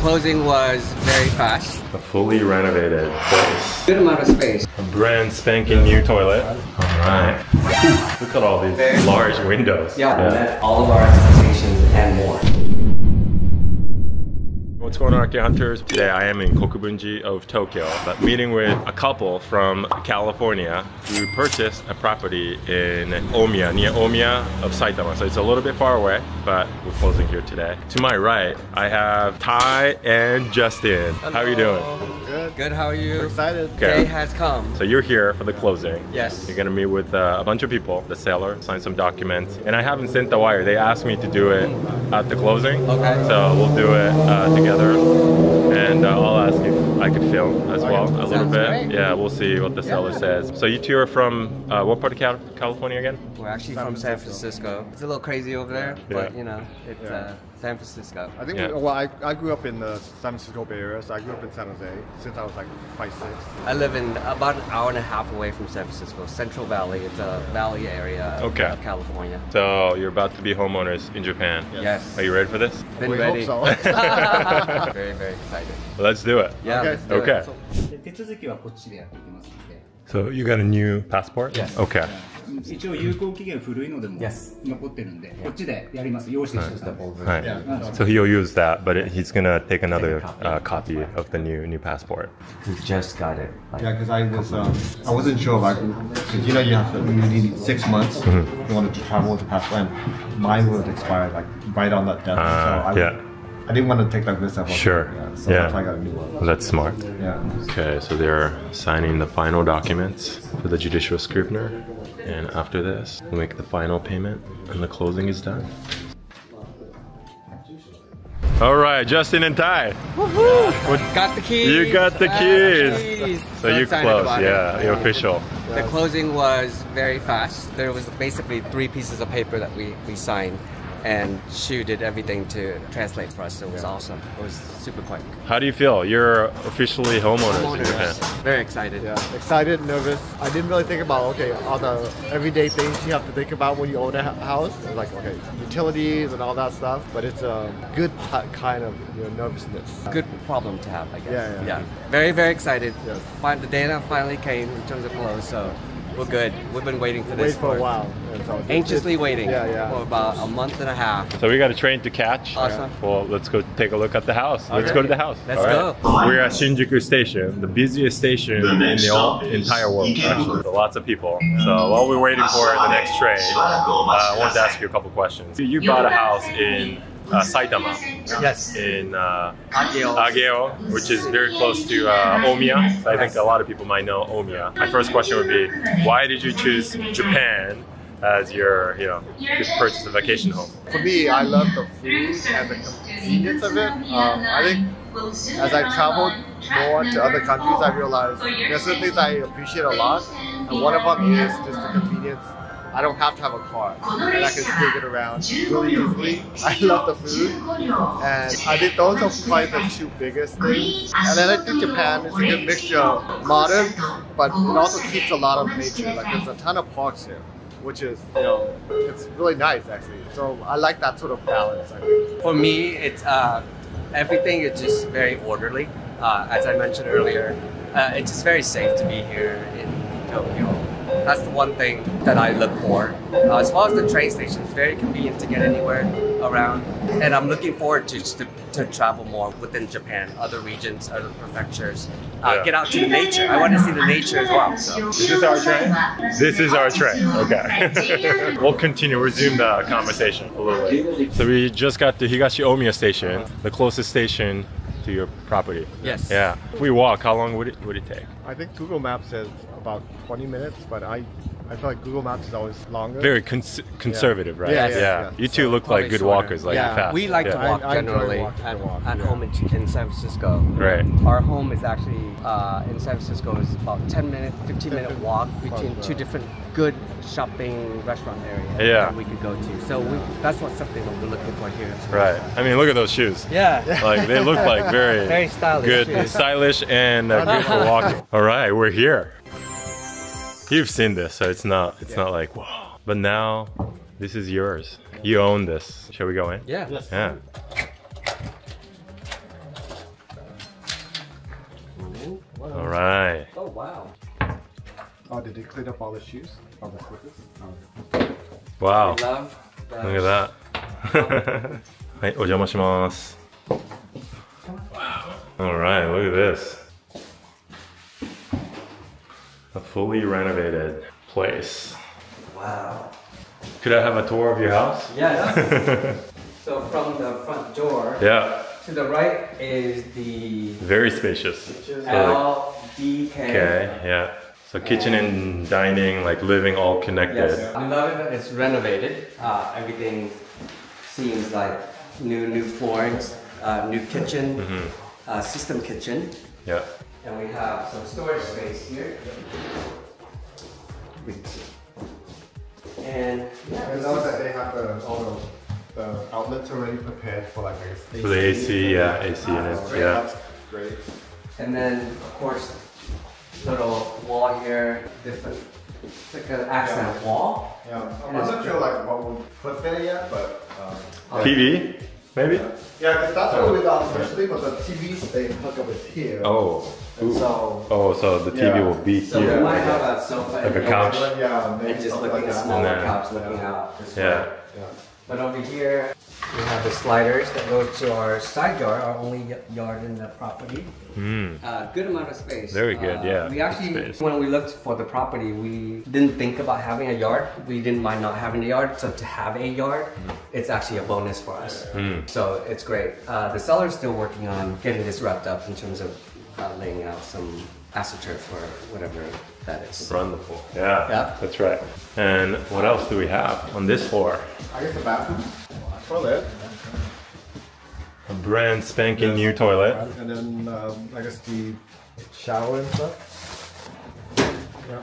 closing was very fast. A fully renovated place. Good amount of space. A brand spanking new toilet. Alright. Look at all these large windows. Yeah, met all of our expectations and more. What's going on, Akiya Hunters? Today I am in Kokubunji of Tokyo, but meeting with a couple from California who purchased a property in Omiya, near Omiya of Saitama. So it's a little bit far away, but we're closing here today. To my right, I have Ty and Justin. Hello. How are you doing? Good. Good, how are you? We're excited. Okay. Day has come. So you're here for the closing. Yes. You're gonna meet with a bunch of people, the seller, sign some documents. And I haven't sent the wire. They asked me to do it at the closing. Okay. So we'll do it together. And I'll ask if I could film as well a little bit. Great. Yeah, we'll see what the seller says. So you two are from what part of California again? We're actually from San Francisco. It's a little crazy over there, but you know, it's San Francisco. I think, well, I grew up in the San Francisco Bay Area, so I grew up in San Jose since I was like 5, 6. I live in about an hour and a half away from San Francisco, Central Valley. It's a valley area of California. So you're about to be homeowners in Japan. Yes. Are you ready for this? Been We ready. hope so. Very, very excited. Let's do it. Yeah. Okay. Okay. 手続きはこっちでやっていきますので、 So you got a new passport? Yes. Okay. 一応有効期限古いのでも Yes. 残ってるんで、こっちでやります。用意してください。 Right. So he'll use that, but he's gonna take another copy of the new passport. We just got it. Yeah, because I wasn't sure, like, because you know you need 6 months if you wanted to travel with the passport, and mine would expire like right on that deadline. So I didn't want to take that risk. Sure. So that's why I got a new one. Well, that's smart. Yeah. Okay, so they're signing the final documents for the judicial scrivener, and after this, we'll make the final payment, and the closing is done. All right, Justin and Ty. Woohoo! Got the keys. You got the keys. So you close, you're official. The closing was very fast. There was basically 3 pieces of paper that we signed, and Shu did everything to translate for us. So it was awesome. It was super quick. How do you feel? You're officially homeowners in Japan. Very excited. Yeah, excited, nervous. I didn't really think about, okay, all the everyday things you have to think about when you own a house. It's like, okay, utilities and all that stuff, but it's a good kind of nervousness. Good problem to have, I guess. Yeah. Very, very excited. Yes. The data finally came in terms of close, so we're good. We've been waiting for this for a while. So anxiously waiting for about a month and a half. So we got a train to catch. Awesome. Well, let's go take a look at the house. Let's go to the house. Let's go. We're at Shinjuku Station, the busiest station in the entire world, actually. So lots of people. So while we're waiting for the next train, I wanted to ask you a couple questions. You bought a house in Saitama. Yes. In Akiya. Akiya, which is very close to Omiya. So I think a lot of people might know Omiya. My first question would be, why did you choose Japan as your, to purchase a vacation home? For me, I love the food and the convenience of it. I think as I traveled more to other countries, I realized there's some things I appreciate a lot, and one of them is just the convenience. I don't have to have a car, and I can still get around really easily. I love the food, and I think those are probably the 2 biggest things. And then I think Japan is a good mixture of modern, but it also keeps a lot of nature. Like there's a ton of parks here, which is, it's really nice actually. So I like that sort of balance, I think. For me, it's everything is just very orderly. As I mentioned earlier, it's just very safe to be here in Tokyo. That's the one thing that I look for. As well as the train station, it's very convenient to get anywhere around. And I'm looking forward to travel more within Japan, other regions, other prefectures. Get out to the nature. I want to see the nature as well. So. Is this our train? This is our train. Okay. We'll continue, resume the conversation a little later. So we just got to Higashi Omiya Station, the closest station to your property. Yes. Yeah. If we walk, how long would it take? I think Google Maps says about 20 minutes, but I feel like Google Maps is always longer. Very conservative, right? Yeah. You two look like good walkers, like fast. We like to walk I generally at home in San Francisco. Right. Our home is actually in San Francisco is about 10-minute, 15-minute walk between 2 different good shopping restaurant areas that we could go to. So that's something that we're looking for here. Right. I mean, look at those shoes. Yeah. Like they look like very stylish. Good, shoes. stylish, and good for walking. All right, we're here. You've seen this, so it's not like whoa. But now, this is yours. You own this. Shall we go in? Yeah. Yeah. Oh, did they clean up all the shoes? All the slippers? Oh. Wow. We love Look at that. はい、お邪魔します。Wow. Alright, look at this. A fully renovated place. Wow. Could I have a tour of your house? Yeah. So from the front door Yeah. to the right is the Very spacious. LDK. Okay, yeah. So kitchen and dining, like living all connected. Yes, we love it that it's renovated. Everything seems like new floorings, new kitchen, system kitchen. Yeah. And we have some storage space here. And yeah, I know that they have all the outlets already prepared for like I guess For the AC, yeah, AC units, great. yeah. That's great. And then of course, little wall here, different, it's like an accent wall. Yeah, I'm not sure like what we'll put there yet, but TV, maybe? yeah, because that's what we thought initially, but the TVs they hook up with here. Oh. And Ooh. so Oh, so the TV Yeah. will be So here. we might have a sofa Like and a couch. yeah, maybe and just something looking like a that. smaller And then- couch looking out this way. Yeah. Yeah. But over here, we have the sliders that go to our side yard, our only yard in the property. Good amount of space. Very good, yeah. We actually, Space. when we looked for the property, we didn't think about having a yard. We didn't mind not having a yard. So to have a yard, it's actually a bonus for us. So it's great. The seller's still working on getting this wrapped up in terms of laying out some AstroTurf or whatever that is. Wonderful. Yeah, Yeah. that's right. And what else do we have on this floor? I guess the bathroom, toilet, A brand spanking new toilet. and then I guess the shower and stuff. Yeah.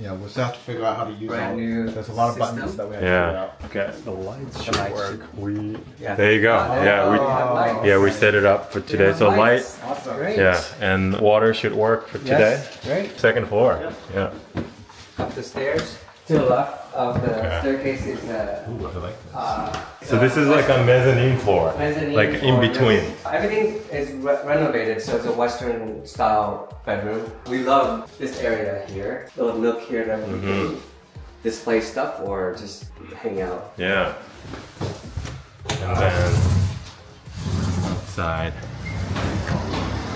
Yeah, we'll still have to figure out how to use Brand all. new There's a lot of system. buttons that we have to figure Yeah. out. Okay. The lights should lights work. Yeah. There you go. Yeah, we set it up for today. So light. Awesome. Great. Yeah, and water should work for today. Yes, great. Second floor. Yeah. Up the stairs to the left of the staircase is the So this is like a mezzanine floor, mezzanine like in floor, between. yes. Everything is renovated, so it's a Western style bedroom. We love this area here, little nook here that we can display stuff or just hang out. Yeah. And then outside.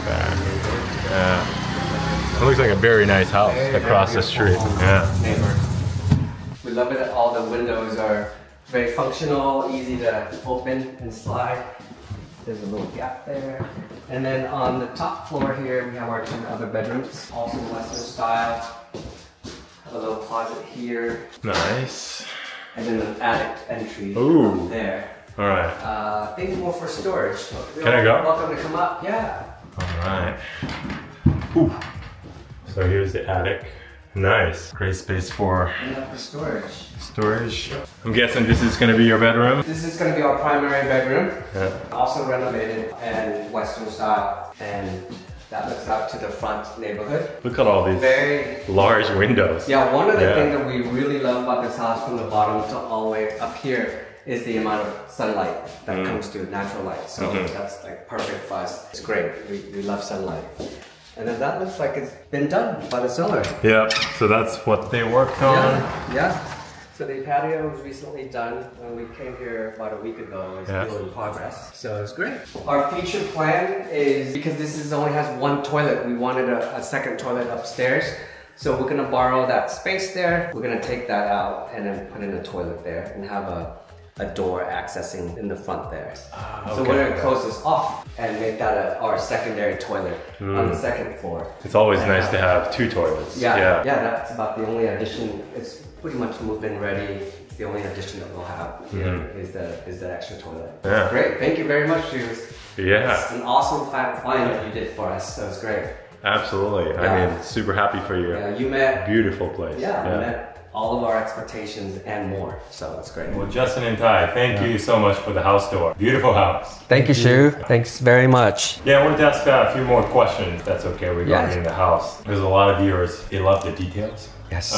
Back. Yeah. It looks like a very nice house across the street. Yeah. Neighbor. We love it that all the windows are very functional, easy to open and slide. There's a little gap there. And then on the top floor here, we have our two other bedrooms, also Western style. Have a little closet here, Nice. and then an attic entry Ooh. up there. All right. I think more for storage. Can I go? Welcome to come up. Yeah. All right. Ooh. So here's the attic. Nice. Great space for Enough for storage. I'm guessing this is gonna be your bedroom. This is going to be our primary bedroom. Yeah. Also renovated and Western style, and that looks out to the front neighborhood. Look at all these Very large windows. Yeah, one of the Yeah. things that we really love about this house from the bottom to all the way up here is the amount of sunlight that comes through, natural light. So that's like perfect for us. It's great. We love sunlight. And then that looks like it's been done by the seller. Yeah. So that's what they worked on. Yeah. So the patio was recently done when we came here about a week ago. It's still in progress. So it's great. Our future plan is, because only has one toilet, we wanted a second toilet upstairs. So we're gonna borrow that space there. We're gonna take that out and then put in a toilet there and have a door accessing in the front there. So we're gonna close this off and make that our secondary toilet on the second floor. It's always nice to have two toilets. Yeah, that's about the only addition. It's pretty much move-in ready. It's the only addition that we'll have here is the extra toilet. Yeah. Great, thank you very much, Shoes. Yeah. It's an awesome find that you did for us, so it's great. Absolutely. Yeah. I mean, super happy for you. Yeah, you met. Beautiful place. You met all of our expectations and more, so it's great. Well, Justin and Ty, thank you so much for the house tour. Beautiful house. Thank you, Shu. Thanks very much. Yeah, I wanted to ask a few more questions, if that's okay, regarding the house. There's a lot of viewers, they love the details. Yes. So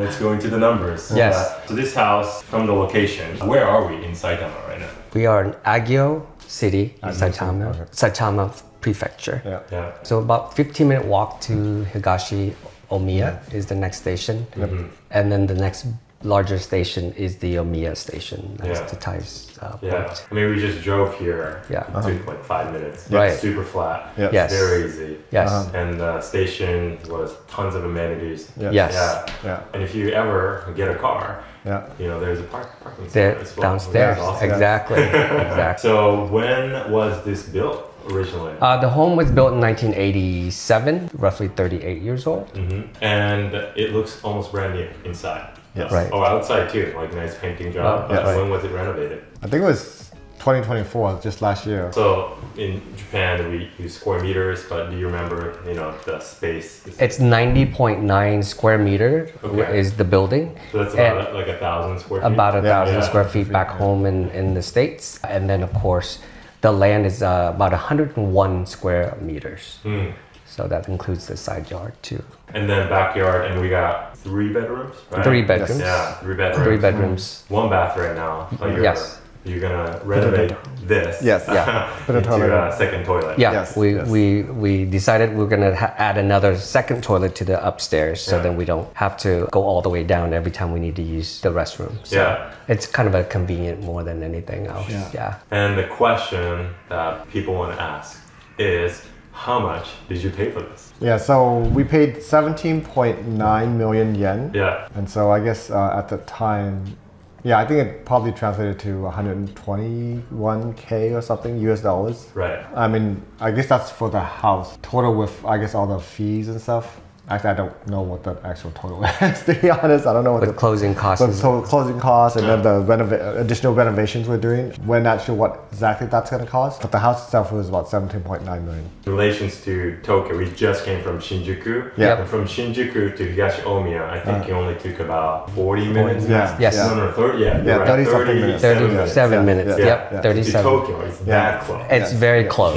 let's go into the numbers. Yes. So this house, from the location, where are we in Saitama right now? We are in Agio City, in Saitama Prefecture. Yeah. Yeah. So about 15-minute walk to Higashi Omiya is the next station. And then the next larger station is the Omiya station. That's the Thai's port. I mean, we just drove here. Yeah. It took like 5 minutes. Right. Super flat. Yes. Very easy. Yes. And the station was tons of amenities. Yes. Yeah. And if you ever get a car, you know, there's a parking There, spot as well. downstairs. Awesome. Exactly. Exactly. So when was this built originally? The home was built in 1987, roughly 38 years old. And it looks almost brand new inside. Yes. Right. Oh, outside too, like nice painting job. When was it renovated? I think it was 2024, just last year. So in Japan we use square meters, but do you remember, you know, the space? It's 90.9 square meter is the building. So that's about like 1,000 square feet? About 1,000 square feet back home in the States. And then of course, the land is about 101 square meters. So that includes the side yard too. And then backyard, and we got 3 bedrooms, right? 3 bedrooms. Yeah, 3 bedrooms. 3 bedrooms. 1 bath right now. But you're gonna renovate this into a second toilet. Yeah, we decided we're gonna add another second toilet to the upstairs, so then we don't have to go all the way down every time we need to use the restroom. So it's kind of a convenient more than anything else. And the question that people want to ask is, how much did you pay for this? Yeah, so we paid 17.9 million yen. Yeah. And so I guess at the time, I think it probably translated to 121K or something US dollars. Right. I mean, I guess that's for the house. Total with, I guess, all the fees and stuff. Actually, I don't know what the actual total is, to be honest. I don't know what the closing costs. So closing costs and then the additional renovations we're doing. We're not sure what exactly that's going to cost. But the house itself was about 17.9 million. In relations to Tokyo, we just came from Shinjuku. Yeah. And from Shinjuku to Higashi-Omiya, I think it only took about 40 minutes. Yes. No, 30, right. 30-something minutes. 37 minutes. Yep, 37. To Tokyo, it's that close. It's very close.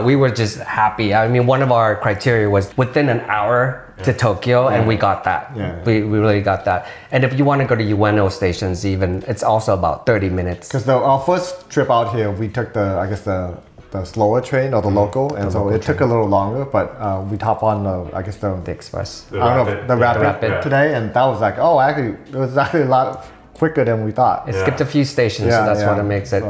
We were just happy. I mean, one of our criteria was within an hour to Tokyo, and we got that. We really got that. And if you want to go to Ueno stations, even it's also about 30 minutes. Because our first trip out here, we took the slower train or the local, and so it took a little longer. But we hop on the express. The rapid today, and that was like, it was actually a lot quicker than we thought. It skipped a few stations, so that's what makes it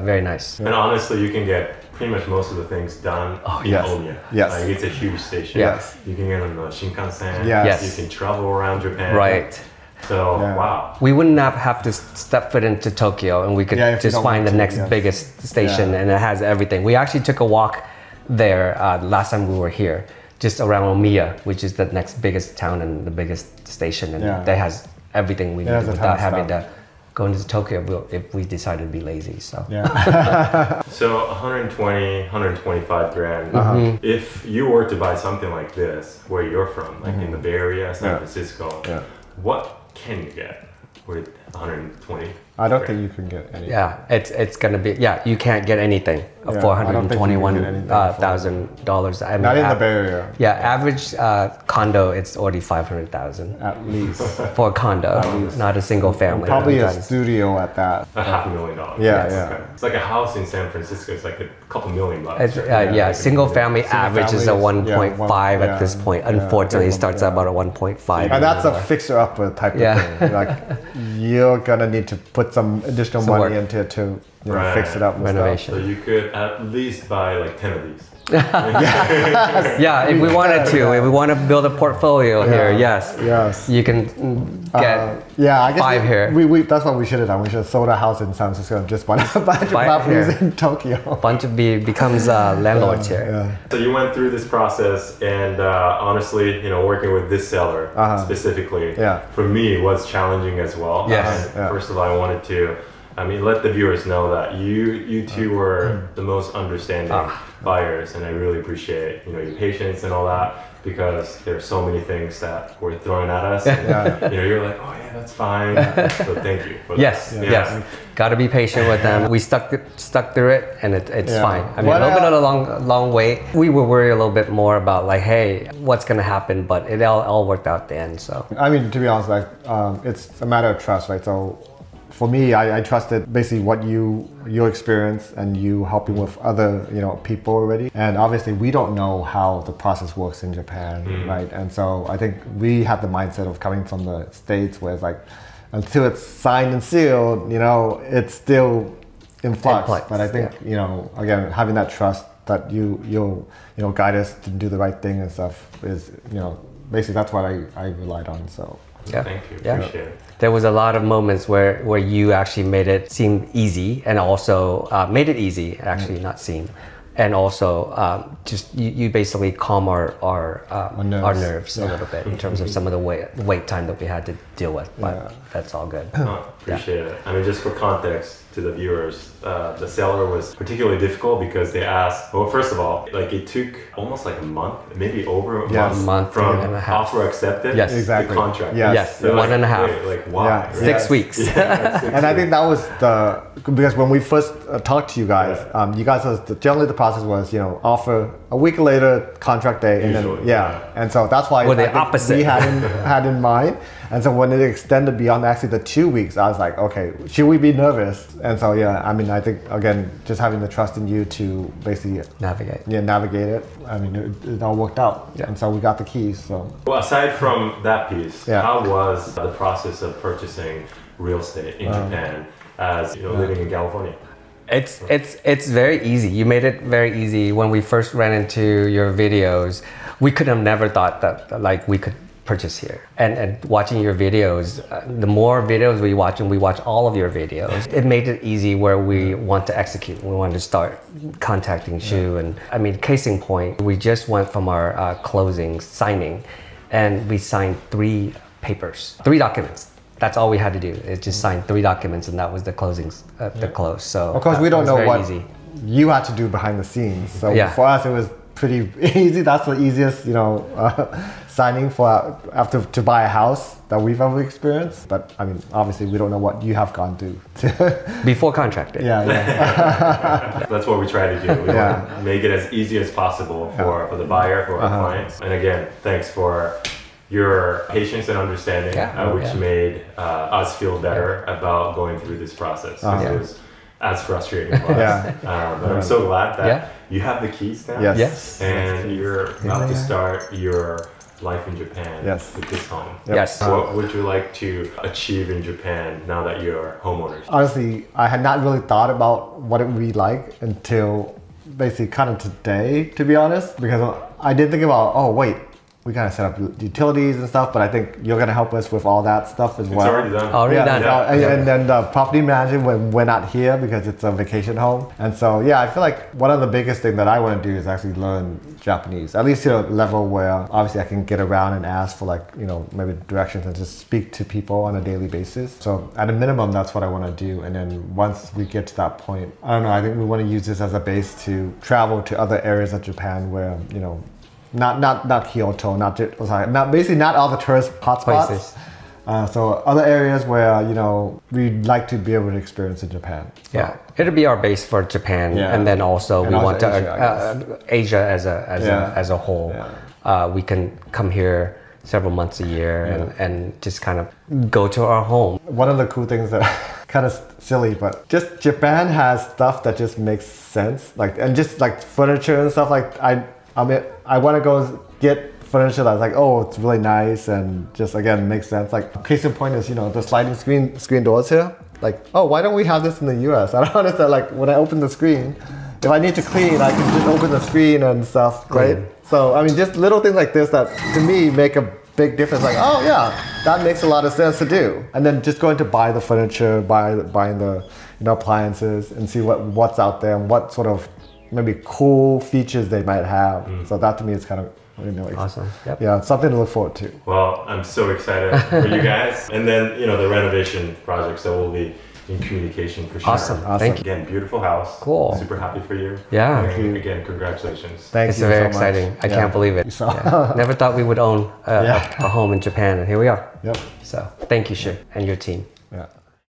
very nice. And honestly, you can get pretty much most of the things done in Omiya. Yes. It's a huge station. Yes. You can get on the Shinkansen. Yes. You can travel around Japan. Right. So, wow. We wouldn't have to step foot into Tokyo, and we could just find the next biggest station, and it has everything. We actually took a walk there last time we were here, just around Omiya, which is the next biggest town and the biggest station, and that has everything we need without having to go into Tokyo if we decided to be lazy. So So 120, 125 grand. If you were to buy something like this, where you're from, like in the Bay Area, San Francisco, what can you get with 120? I don't think you can get anything. Yeah, it's gonna be you can't get anything for $121,000. I mean, not in the Bay Area. Yeah, average condo it's already 500,000 at least for a condo, not a single family. Probably a studio at that. $500,000. Yeah. It's like a house in San Francisco. It's like a couple $1 million. It's, single family average is a 1.5 at this point. Unfortunately, it starts at about a 1.5. And that's a fixer-upper type of thing. Like you're gonna need to put some additional money into it to fix it up and renovation. So you could at least buy like 10 of these. If we wanted to, if we want to build a portfolio here, yes, you can get I guess 5 here. We that's what we should have done. We should have sold a house in San Francisco and just bought a bunch of properties in Tokyo. Becomes landlords here. So you went through this process, and honestly, working with this seller specifically, for me was challenging as well. Yes. First of all, I wanted to let the viewers know that you two were the most understanding buyers, and I really appreciate your patience and all that, because there's so many things that were thrown at us. And, you're like, oh yeah, that's fine. So thank you. Yes. Got to be patient with them. We stuck through it, and it's fine. I mean, a little bit of a long wait. We were worried a little bit more about like, hey, what's gonna happen? But it all worked out at the end. So I mean, to be honest, like it's a matter of trust, right? So for me, I trusted basically what your experience and you helping with other people already. And obviously we don't know how the process works in Japan, right? And so I think we had the mindset of coming from the States where it's like until it's signed and sealed, it's still in flux. But I think again, having that trust that you'll guide us to do the right thing and stuff is basically that's what I relied on. So. Yeah. Thank you. Appreciate it. There was a lot of moments where you actually made it seem easy, and also made it easy, actually, not seem, and also just you basically calm our nerves a little bit in terms of some of the wait time that we had to deal with. But that's all good. Appreciate it. I mean, just for context to the viewers, the seller was particularly difficult because they asked, well, first of all, like it took almost like a month, maybe over a month from and a half. Offer accepted exactly. to contract. Yes, so 1.5. Like why? 6 weeks. And I think that was because when we first talked to you guys, you guys generally the process was offer a week later, contract day, and usually, then and so that's why the opposite we had in mind. And so when it extended beyond actually the 2 weeks, I was like, okay, should we be nervous? And so I mean, I think again, just having the trust in you to basically navigate it. I mean, it all worked out, and so we got the keys. So well, aside from that piece, how was the process of purchasing real estate in Japan as living in California? It's very easy. You made it very easy. When we first ran into your videos, we could have never thought that like we could purchase here. And watching your videos, the more videos we watch, and we watch all of your videos, it made it easy where we want to execute. We want to start contacting Shu. And I mean, case in point, we just went from our closing signing, and we signed 3 documents. That's all we had to do. It just signed 3 documents, and that was the closings, the close. So of course we don't know what easy. You had to do behind the scenes. So for us, it was pretty easy. That's the easiest, signing to buy a house that we've ever experienced. But I mean, obviously, we don't know what you have gone through before contracting. That's what we try to do. We want to make it as easy as possible for the buyer, for our clients. And again, thanks for your patience and understanding, which made us feel better about going through this process. It was as frustrating for us. But I'm so glad that you have the keys now. Yes. And you're about to start your life in Japan with this home. Yes. What would you like to achieve in Japan now that you're homeowners? Honestly, I had not really thought about what it would be like until basically kind of today, to be honest, because I did think about, oh wait, we gotta set up utilities and stuff, but I think you're gonna help us with all that stuff as well. It's already done. Already done. And then the property management when we're not here because it's a vacation home. And so I feel like one of the biggest thing that I want to do is actually learn Japanese, at least to a level where obviously I can get around and ask for like, maybe directions and just speak to people on a daily basis. So at a minimum, that's what I want to do. And then once we get to that point, I don't know, I think we want to use this as a base to travel to other areas of Japan where, not Kyoto, basically not all the tourist hotspots. Places. So other areas where we'd like to be able to experience in Japan. So. It'll be our base for Japan, and then also we want Asia as a whole. We can come here several months a year and just kind of go to our home. One of the cool things that kind of silly, but just Japan has stuff that just makes sense, and just like furniture and stuff. Like I want to go get furniture that's like, oh, it's really nice and just again makes sense. Like case in point is the sliding screen doors here. Like, oh, why don't we have this in the US? I don't understand. Like when I open the screen, if I need to clean, I can just open the screen and stuff, right? So I mean, just little things like this that to me make a big difference. Like, oh yeah, that makes a lot of sense to do. And then just going to buy the furniture, buying the appliances, and see what's out there and what sort of maybe cool features they might have. So that to me is kind of awesome. Something to look forward to. Well, I'm so excited for you guys. And then the renovation projects that will be in communication for sure. Awesome. Thank you. Again, beautiful house. Cool. Super happy for you. Yeah. And again, congratulations. Thank you. It's very exciting. I can't believe it. Never thought we would own a home in Japan, and here we are. Yep. So thank you, Shu, and your team. Yeah.